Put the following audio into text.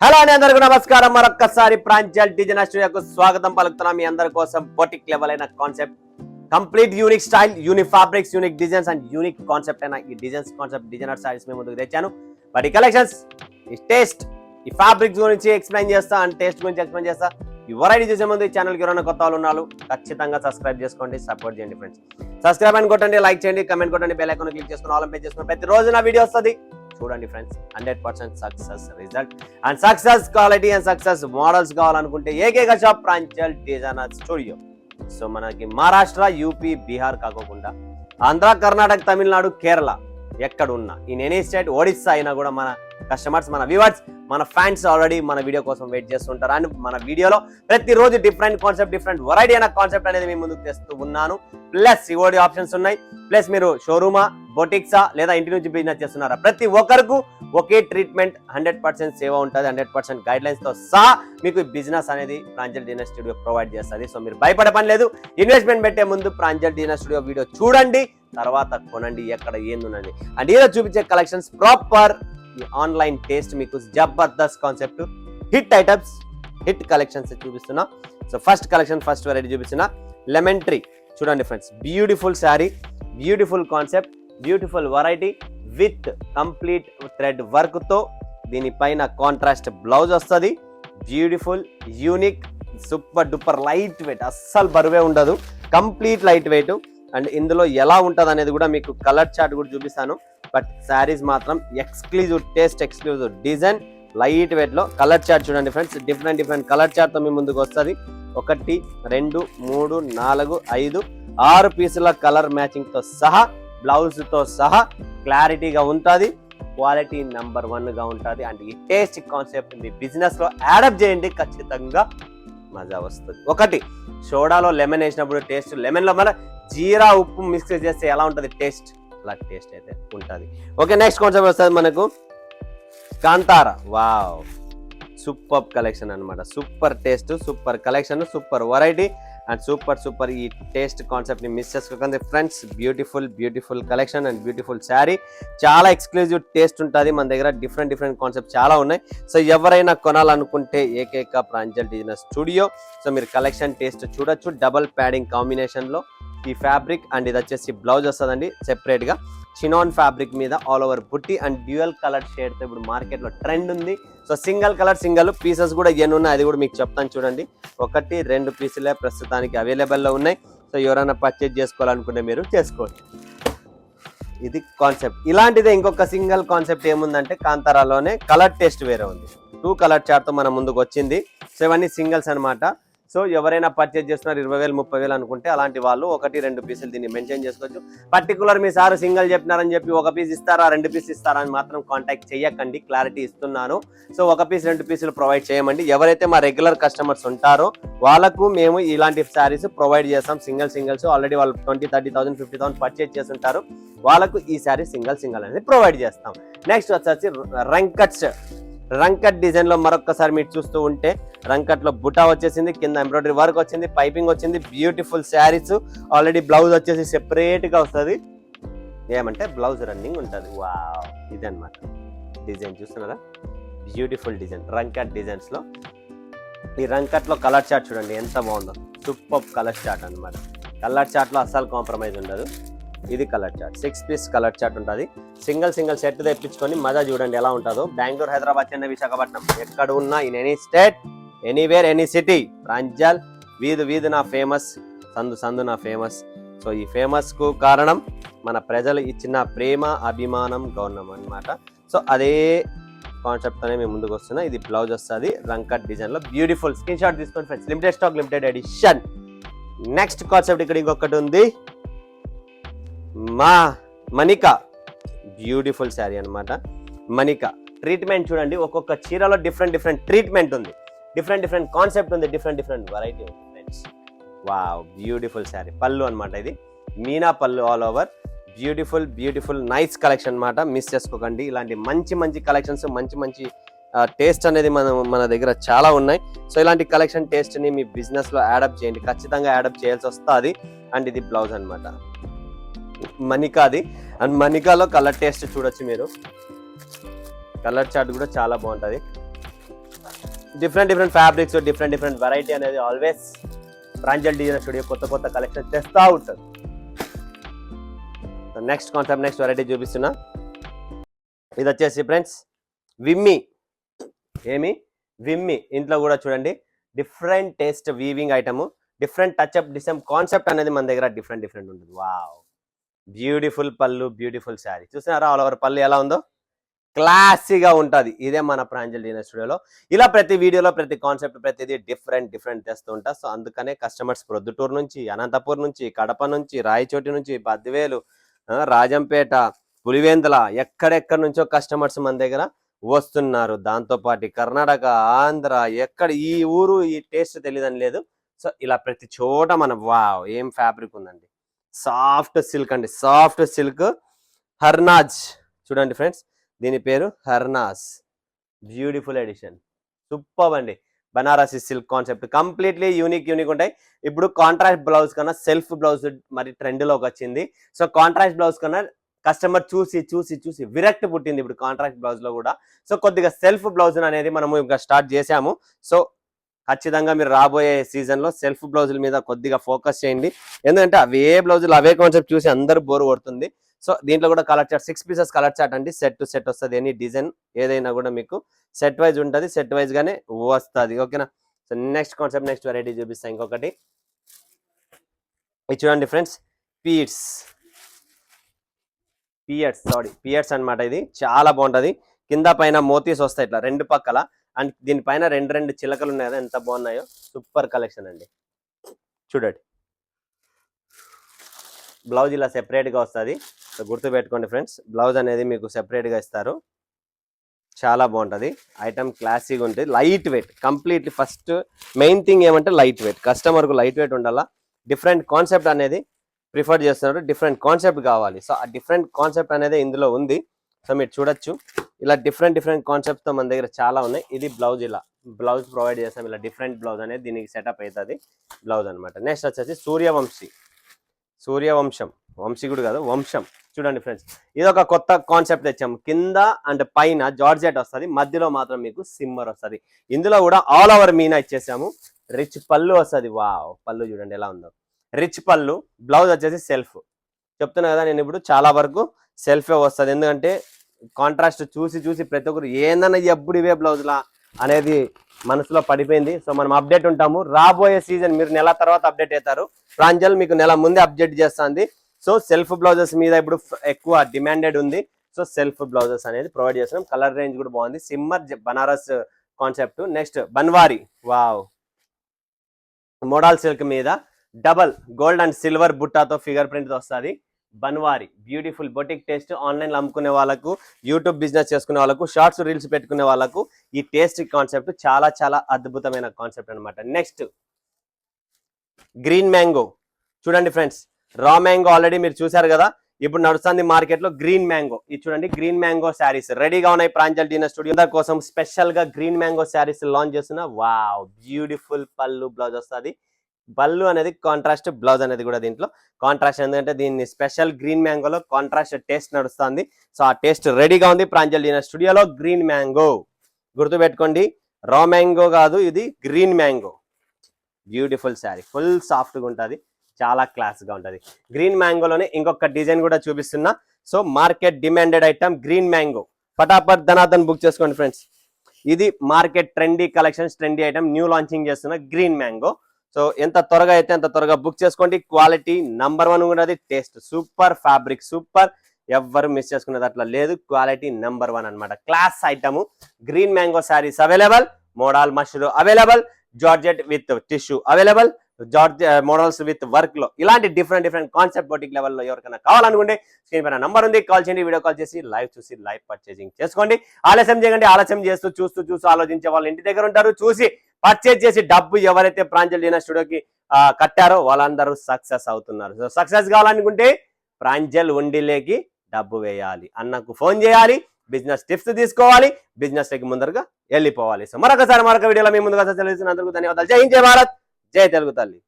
Hello అండి, అందరికీ నమస్కారం. మరొక్కసారి ప్రాంజల్ డిజైనర్ స్టూడియోకు స్వాగతం పలుకుతున్నాం. మీ అందరి కోసం బొటిక్ లెవెల్ అయిన concept, complete unique style, unique fabrics, unique designs and unique concept అయిన ఈ డిజైన్స్ కాన్సెప్ట్ డిజైనర్ స్టైల్స్ మేము ముందుకు తెచ్చాను. బట్ ఈ కలెక్షన్స్, ఈ టేస్ట్, ఈ ఫ్యాబ్రిక్స్ గురించి ఎక్స్ప్లెయిన్ చేస్తా అండ్ టేస్ట్ గురించి ఎక్స్ప్లెయిన్ చేస్తా. ఈ వెరైటీ చూసే ముందు ఈ ఛానల్కి ఎవరైనా కొత్త వాళ్ళు ఉన్నారు, ఖచ్చితంగా సబ్స్క్రైబ్ చేసుకోండి, సపోర్ట్ చేయండి ఫ్రెండ్స్. సబ్స్క్రైబ్ అని కొట్టండి, లైక్ చేయండి, కమెంట్ కొట్టండి, బెల్ ఐకాన్ క్లిక్ చేసుకుని ఆల్ పే చేసుకుని ప్రతిరోజు నా వీడియో వస్తుంది చూడండి friends. 100% success result and success quality and success models కావాలనుకుంటే ఏకైక shop Pranjal designer studio. So మనకి మహారాష్ట్ర, యూపీ, బీహార్ కాకుండా ఆంధ్ర, కర్ణాటక, తమిళనాడు, కేరళ ఎక్కడ ఉన్నా, ఇన్ ఎనీ స్టేట్, ఒడిస్సా అయినా కూడా మన కస్టమర్స్, మన వ్యూవర్స్, మన ఫ్యాన్స్ ఆల్రెడీ మన వీడియో కోసం వెయిట్ చేస్తుంటారు. అండ్ మన వీడియోలో ప్రతిరోజు డిఫరెంట్ కాన్సెప్ట్, డిఫరెంట్ వెరైటీ అయిన కాన్సెప్ట్ అనేది మీ ముందుకు తెస్తూ ఉన్నాను. ప్లస్ సిఓడి ఆప్షన్స్ ఉన్నాయి. ప్లస్ మీరు షోరూమా, బొటిక్సా లేదా ఇంటి నుంచి బిజినెస్ చేస్తున్నారా, ప్రతి ఒక్కరికి ఒకే ట్రీట్మెంట్, 100% సేవ ఉంటుంది. 100% గైడ్ లైన్స్ తో సహా మీకు బిజినెస్ అనేది ప్రాంజల్ డిజైనర్ స్టూడియో ప్రొవైడ్ చేస్తుంది. సో మీరు భయపడే పని లేదు. ఇన్వెస్ట్మెంట్ పెట్టే ముందు ప్రాంజల్ డిజైనర్ స్టూడియో వీడియో చూడండి, తర్వాత కొనండి, ఎక్కడ ఏందున్నది. అండ్ ఈరోజు చూపించే కలెక్షన్స్ ప్రాపర్ ఈ ఆన్లైన్ టేస్ట్, మీకు జబర్దస్త్ concept, hit items, hit collections చూపిస్తున్నా. So first collection, first variety చూపిస్తున్నా, లెమన్ ట్రీ. చూడండి friends, beautiful sari, beautiful concept, beautiful variety with complete thread work తో దీనిపైన కాంట్రాస్ట్ బ్లౌజ్ వస్తుంది. Beautiful, unique, super duper light weight, అస్సలు బరువే ఉండదు, కంప్లీట్ లైట్ వెయిట్. అండ్ ఇందులో ఎలా ఉంటుంది అనేది కూడా మీకు కలర్ చార్ట్ కూడా చూపిస్తాను. బట్ శారీస్ మాత్రం exclusive taste, exclusive design, light weight లో. కలర్ చార్ట్ చూడండి ఫ్రెండ్స్, డిఫరెంట్ కలర్ చార్ట్ తో మీ ముందుకు వస్తుంది. 1, 2, 3, 4, 5, 6 పీసుల కలర్ మ్యాచింగ్ తో సహా, బ్లౌజ్ తో సహా క్లారిటీగా ఉంటుంది. క్వాలిటీ నెంబర్ 1 గా ఉంటుంది. అండ్ ఈ టేస్ట్ కాన్సెప్ట్ మీ బిజినెస్ లో యాడప్ చేయండి, ఖచ్చితంగా మజా వస్తుంది. ఒకటి, సోడాలో లెమన్ వేసినప్పుడు టేస్ట్, లెమన్ లో మన జీరా, ఉప్పు మిక్స్ చేస్తే ఎలా ఉంటుంది టేస్ట్, అలా టేస్ట్ అయితే ఉంటుంది. ఓకే, నెక్స్ట్ కాన్సెప్ట్ వస్తుంది మనకు కాంతారా. వావ్, సూపర్ కలెక్షన్ అనమాట. Super taste, super collection, super variety and super ఈ టేస్ట్ కాన్సెప్ట్ ని మిస్ చేసుకోకండి friends. Beautiful collection and beautiful sari, చాలా ఎక్స్క్లూజివ్ టేస్ట్ ఉంటుంది. మన దగ్గర డిఫరెంట్ కాన్సెప్ట్ చాలా ఉన్నాయి. సో ఎవరైనా కొనాలనుకుంటే ఏకైక ప్రాంజల్ డిజైనర్ స్టూడియో. సో మీరు కలెక్షన్ టేస్ట్ చూడొచ్చు. డబల్ ప్యాడింగ్ కాంబినేషన్ లో ఈ ఫ్యాబ్రిక్, అండ్ ఇది వచ్చేసి బ్లౌజ్ వస్తుందండి సెపరేట్ గా. చినాన్ ఫ్యాబ్రిక్ మీద ఆల్ ఓవర్ బుట్టి అండ్ డ్యూయల్ కలర్ షేడ్ తో ఇప్పుడు మార్కెట్ లో ట్రెండ్ ఉంది. So single colour, single pieces కూడా ఎన్ని ఉన్నాయి అది కూడా మీకు చెప్తాను చూడండి. 1, 2 పీసులే ప్రస్తుతానికి అవైలబుల్ లో ఉన్నాయి. సో ఎవరైనా పర్చేజ్ చేసుకోవాలనుకుంటే మీరు చేసుకోవచ్చు. ఇది కాన్సెప్ట్. ఇలాంటిదే ఇంకొక సింగిల్ కాన్సెప్ట్ ఏముందంటే కాంతారాలోనే కలర్ టేస్ట్ వేరే ఉంది. 2 కలర్ చార్ట్ తో మన ముందుకు వచ్చింది. సో ఇవన్నీ సింగిల్స్ అనమాట. సో ఎవరైనా పర్చేజ్ చేస్తున్నారు 20,000, 30,000 అనుకుంటే అలాంటి వాళ్ళు 1, 2 పీసులు దీన్ని మెన్షన్ చేసుకోవచ్చు. పర్టికులర్ మీ సార్ సింగిల్ చెప్పినారని చెప్పి 1 పీస్ ఇస్తారా, 2 పీస్ ఇస్తారా అని మాత్రం కాంటాక్ట్ చేయకండి. క్లారిటీ ఇస్తున్నాను. సో 1 పీస్, 2 పీసులు ప్రొవైడ్ చేయమండి. ఎవరైతే మా రెగ్యులర్ కస్టమర్స్ ఉంటారో వాళ్ళకు మేము ఇలాంటి శారీస్ ప్రొవైడ్ చేస్తాం. సింగిల్స్ ఆల్రెడీ వాళ్ళు 20,000, 30,000, 50,000 పర్చేజ్ చేస్తుంటారు. వాళ్ళకు ఈ శారీ సింగిల్ అనేది ప్రొవైడ్ చేస్తాం. నెక్స్ట్ వచ్చేసి రంకట్ డిజైన్ లో మరొకసారి మీరు చూస్తూ ఉంటే, రంకట్ లో బుటా వచ్చేసింది, కింద ఎంబ్రాయిడరీ వర్క్ వచ్చింది, పైపింగ్ వచ్చింది. Beautiful sarees. ఆల్రెడీ బ్లౌజ్ వచ్చేసి సెపరేట్ గా వస్తుంది. ఏమంటే బ్లౌజ్ రన్నింగ్ ఉంటుంది. వావ్, ఇదన్నమాట డిజైన్. చూస్తున్నారా, బ్యూటిఫుల్ డిజైన్ రంకట్ డిజైన్స్ లో. ఈ రంకట్ లో కలర్ చార్ట్ చూడండి ఎంత బాగుందో. సూపర్ కలర్ చార్ట్ అనమాట. కలర్ చార్ట్ లో అస్సలు కాంప్రమైజ్ ఉండదు. ఇది colour chart, 6 piece colour chart ఉంటుంది. సింగిల్ సెట్ తెప్పించుకొని మజా చూడండి ఎలా ఉంటుందో. బెంగళూరు, హైదరాబాద్, చెన్నై, విశాఖపట్నం ఎక్కడ ఉన్నా, in any state, anywhere, any city, Pranjal వీధు నా ఫేమస్, సందు నా ఫేమస్. సో ఈ ఫేమస్ కు కారణం మన ప్రజలు ఇచ్చిన ప్రేమ, అభిమానం, గౌరవం అనమాట. సో అదే కాన్సెప్ట్ అనే మేము ముందుకు వస్తున్నా. ఇది బ్లౌజ్ వస్తుంది రంకట్ డిజైన్ లో. బ్యూటిఫుల్. స్క్రీన్ షాట్ తీసుకోండి friends. Limited stock, limited edition. Next concept ఇక్కడ ఇంకొకటి ఉంది, మనికా. బ్యూటిఫుల్ శారీ అనమాట. మనికా ట్రీట్మెంట్ చూడండి. ఒక్కొక్క చీరలో డిఫరెంట్ ట్రీట్మెంట్ ఉంది, డిఫరెంట్ కాన్సెప్ట్ ఉంది, డిఫరెంట్ వెరైటీ ఉంది ఫ్రెండ్స్. Wow, beautiful sari. పళ్ళు అనమాట. ఇది మీనా పళ్ళు all over. Beautiful nice collection అనమాట. మిస్ చేసుకోకండి. ఇలాంటి మంచి కలెక్షన్స్, మంచి టేస్ట్ అనేది మన దగ్గర చాలా ఉన్నాయి. సో ఇలాంటి కలెక్షన్ టేస్ట్ ని మీ బిజినెస్ లో యాడప్ చేయండి, ఖచ్చితంగా యాడప్ చేయాల్సి వస్తుంది. అండ్ ఇది బ్లౌజ్ అనమాట, మనికాది. అండ్ మనికాలో కలర్ టేస్ట్ చూడొచ్చు మీరు. కలర్ చార్ట్ కూడా చాలా బాగుంటుంది. డిఫరెంట్ ఫ్యాబ్రిక్స్, డిఫరెంట్ వెరైటీ అనేది ఆల్వేస్ ప్రాంజల్ డిజైన్ స్టూడియో కొత్త కలెక్షన్ తెస్తా ఉంటుంది. నెక్స్ట్ కాన్సెప్ట్, నెక్స్ట్ వెరైటీ చూపిస్తున్నా. ఇది వచ్చేసి ఫ్రెండ్స్ విమ్మీ. విమ్మీ ఇంట్లో కూడా చూడండి different taste weaving item, different touch up డిసెమ్ కాన్సెప్ట్ అనేది మన దగ్గర డిఫరెంట్ ఉంటుంది. వావ్, బ్యూటిఫుల్ పళ్ళు, బ్యూటిఫుల్ శారీ. చూస్తున్నారా ఆల్ ఓవర్ పళ్ళు ఎలా ఉందో, క్లాసీగా ఉంటుంది. ఇదే మన ప్రాంజల్ డిజైన్ స్టూడియోలో ఇలా ప్రతి వీడియోలో ప్రతి కాన్సెప్ట్ ప్రతిదీ డిఫరెంట్ తెస్తూ ఉంటా. సో అందుకనే కస్టమర్స్ ప్రొద్దుటూరు నుంచి, అనంతపూర్ నుంచి, కడప నుంచి, రాయచోటి నుంచి, బద్దివేలు, రాజంపేట, పులివెందుల, ఎక్కడెక్కడి నుంచో కస్టమర్స్ మన దగ్గర వస్తున్నారు. దాంతోపాటు కర్ణాటక, ఆంధ్ర, ఎక్కడ ఈ ఊరు ఈ టేస్ట్ తెలియదని లేదు. సో ఇలా ప్రతి చోట మన వావ్ ఏం ఫ్యాబ్రిక్ ఉందండి, సాఫ్ట్ సిల్క్ అండి, సాఫ్ట్ సిల్క్ హర్నాజ్. చూడండి ఫ్రెండ్స్, దీని పేరు హర్నాజ్. బ్యూటిఫుల్ ఎడిషన్, సూపర్ అండి. Banarasi silk concept completely unique ఉంటాయి. ఇప్పుడు కాంట్రాస్ట్ బ్లౌజ్ కన్నా సెల్ఫ్ బ్లౌజ్ మరి ట్రెండ్లోకి వచ్చింది. సో కాంట్రాస్ట్ బ్లౌజ్ కన్నా కస్టమర్ చూసి విరక్తి పుట్టింది ఇప్పుడు కాంట్రాస్ట్ బ్లౌజ్ లో కూడా. సో కొద్దిగా సెల్ఫ్ బ్లౌజ్ అనేది మనము ఇంకా స్టార్ట్ చేసాము. సో ఖచ్చితంగా మీరు రాబోయే సీజన్ లో సెల్ఫ్ బ్లౌజుల మీద కొద్దిగా ఫోకస్ చేయండి. ఎందుకంటే అవే బ్లౌజులు అవే కాన్సెప్ట్ చూసి అందరూ బోర్ కొడుతుంది. సో దీంట్లో కూడా colour chart 6 pieces colour chart అండి. సెట్ టు సెట్ వస్తుంది. ఎనీ డిజైన్ ఏదైనా కూడా మీకు సెట్ వైజ్ ఉంటుంది, సెట్ వైజ్ గానే వస్తుంది. ఓకేనా. So next concept, next variety చూపిస్తాను. ఇంకొకటి ఇది చూడండి ఫ్రెండ్స్, పియర్స్ అన్నమాట. ఇది చాలా బాగుంటది. కింద పైన మోతీస్ వస్తాయి ఇట్లా రెండు పక్కల, అండ్ దీనిపైన రెండు చిలకలు ఉన్నాయి కదా, ఎంత బాగున్నాయో. సూపర్ కలెక్షన్ అండి. చూడండి బ్లౌజ్ ఇలా సెపరేట్ గా వస్తుంది. సో గుర్తు పెట్టుకోండి ఫ్రెండ్స్, బ్లౌజ్ అనేది మీకు సెపరేట్ గా ఇస్తారు. చాలా బాగుంటది ఐటమ్, క్లాసీగా ఉంటుంది, light weight completely. First main thing ఏమంటే లైట్ వెయిట్. కస్టమర్ కు లైట్ వెయిట్ ఉండాలా, డిఫరెంట్ కాన్సెప్ట్ అనేది ప్రిఫర్ చేస్తున్నారు, డిఫరెంట్ కాన్సెప్ట్ కావాలి. సో ఆ డిఫరెంట్ కాన్సెప్ట్ అనేది ఇందులో ఉంది. సో మీరు చూడొచ్చు ఇలా డిఫరెంట్ కాన్సెప్ట్ తో మన దగ్గర చాలా ఉన్నాయి. ఇది బ్లౌజ్, ఇలా బ్లౌజ్ ప్రొవైడ్ చేస్తాం. ఇలా డిఫరెంట్ బ్లౌజ్ అనేది దీనికి సెటప్ అవుతుంది బ్లౌజ్ అనమాట. నెక్స్ట్ వచ్చేసి సూర్యవంశం, వంశీకుడు కాదు, వంశం. చూడండి ఫ్రెండ్స్, ఇది ఒక కొత్త కాన్సెప్ట్ తెచ్చాము. కింద అండ్ పైన జార్జెట్ వస్తుంది, మధ్యలో మాత్రం మీకు సిమ్మర్ వస్తుంది. ఇందులో కూడా ఆల్ ఓవర్ మీనా ఇచ్చేసాము. రిచ్ పళ్ళు వస్తుంది. వావ్, పళ్ళు చూడండి ఎలా ఉందో, రిచ్ పళ్ళు. బ్లౌజ్ వచ్చేసి సెల్ఫ్. చెప్తున్నా కదా నేను ఇప్పుడు చాలా వరకు సెల్ఫే వస్తుంది. ఎందుకంటే కాంట్రాస్ట్ చూసి ప్రతి ఒక్కరు ఏందన్నా ఎప్పుడు ఇవే బ్లౌజ్లా అనేది మనసులో పడిపోయింది. సో మనం అప్డేట్ ఉంటాము. రాబోయే సీజన్ మీరు నెల తర్వాత అప్డేట్ అవుతారు. ప్రాంజల్ మీకు నెల ముందే అప్డేట్ చేస్తుంది. సో సెల్ఫ్ బ్లౌజెస్ మీద ఇప్పుడు ఎక్కువ డిమాండెడ్ ఉంది. సో సెల్ఫ్ బ్లౌజెస్ అనేది ప్రొవైడ్ చేస్తున్నాం. కలర్ రేంజ్ కూడా బాగుంది. Shimmer Banaras concept. Next Banwari, wow, model silk మీద డబల్ గోల్డ్ అండ్ సిల్వర్ బుట్టాతో ఫిగర్ ప్రింట్ వస్తుంది. Banwari beautiful boutique taste. ఆన్లైన్లో అమ్ముకునే వాళ్ళకు, యూట్యూబ్ బిజినెస్ చేసుకునే వాళ్ళకు, షార్ట్స్ రీల్స్ పెట్టుకునే వాళ్ళకు ఈ టేస్ట్ కాన్సెప్ట్ చాలా అద్భుతమైన కాన్సెప్ట్ అనమాట. Next green mango. చూడండి ఫ్రెండ్స్, రా మ్యాంగో ఆల్రెడీ మీరు చూసారు కదా, ఇప్పుడు నడుస్తుంది మార్కెట్ లో గ్రీన్ మ్యాంగో. ఇది చూడండి, గ్రీన్ మ్యాంగో శారీస్ రెడీగా ఉన్నాయి. ప్రాంజల్ డిజైన్ స్టూడియో కోసం స్పెషల్ గా గ్రీన్ మ్యాంగో శారీస్ లాంచ్ చేస్తున్నా. వావ్, బ్యూటిఫుల్ పళ్ళు బ్లౌజ్ వస్తుంది. పళ్ళు అనేది కాంట్రాస్ట్, బ్లౌజ్ అనేది కూడా దీంట్లో కాంట్రాస్ట్. ఎందుకంటే దీన్ని స్పెషల్ గ్రీన్ మ్యాంగోలో కాంట్రాస్ట్ టేస్ట్ నడుస్తుంది. సో ఆ టేస్ట్ రెడీగా ఉంది ప్రాంజల్ డిజైన్ స్టూడియోలో. గ్రీన్ మ్యాంగో గుర్తుపెట్టుకోండి, రా మ్యాంగో కాదు, ఇది green mango. Beautiful sari, full soft గా ఉంటుంది, చాలా క్లాస్ గా ఉంటుంది. గ్రీన్ మ్యాంగోలోనే ఇంకొక డిజైన్ కూడా చూపిస్తున్నా. So market demanded item green mango. ఫటాఫట్ ధనాధన్ బుక్ చేసుకోండి ఫ్రెండ్స్. ఇది market trendy collections, trendy item, new launching చేస్తున్న గ్రీన్ మ్యాంగో. సో ఎంత త్వరగా అయితే అంత త్వరగా బుక్ చేసుకోండి. క్వాలిటీ నంబర్ 1 ఉన్నది, టేస్ట్ సూపర్, ఫ్యాబ్రిక్ సూపర్, ఎవ్వరు మిస్ చేసుకునేది అట్లా లేదు. క్వాలిటీ నంబర్ 1 అనమాట. Class item green mango saris available, model mashru available, georgette with tissue available, models with work లో. ఇలాంటి డిఫరెంట్ కాన్సెప్ట్ బొటిక్ లెవెల్లో ఎవరికైనా కావాలనుకుంటే స్క్రీన్ పైన నంబర్ ఉంది, కాల్ చేయండి, వీడియో కాల్ చేసి లైవ్ చూసి లైవ్ పర్చేసింగ్ చేసుకోండి. ఆలస్యం చేయకండి. ఆలస్యం చేస్తూ చూస్తూ ఆలోచించే వాళ్ళు ఇంటి దగ్గర ఉంటారు. చూసి పర్చేజ్ చేసి డబ్బు ఎవరైతే ప్రాంజల్ డిజైన్ స్టూడియోకి కట్టారో వాళ్ళందరూ సక్సెస్ అవుతున్నారు. సో సక్సెస్ కావాలనుకుంటే ప్రాంజల్ ఉండిలేకి డబ్బు వేయాలి, అన్నకు ఫోన్ చేయాలి, బిజినెస్ టిప్స్ తీసుకోవాలి, బిజినెస్ లకి ముందరగా వెళ్ళిపోవాలి. సో మరొక వీడియోలో మీ ముందుగా తెలియజేసినందుకు ధన్యవాదాలు. జై హింద్, జై భారత్, జై తెలుగు తల్లి.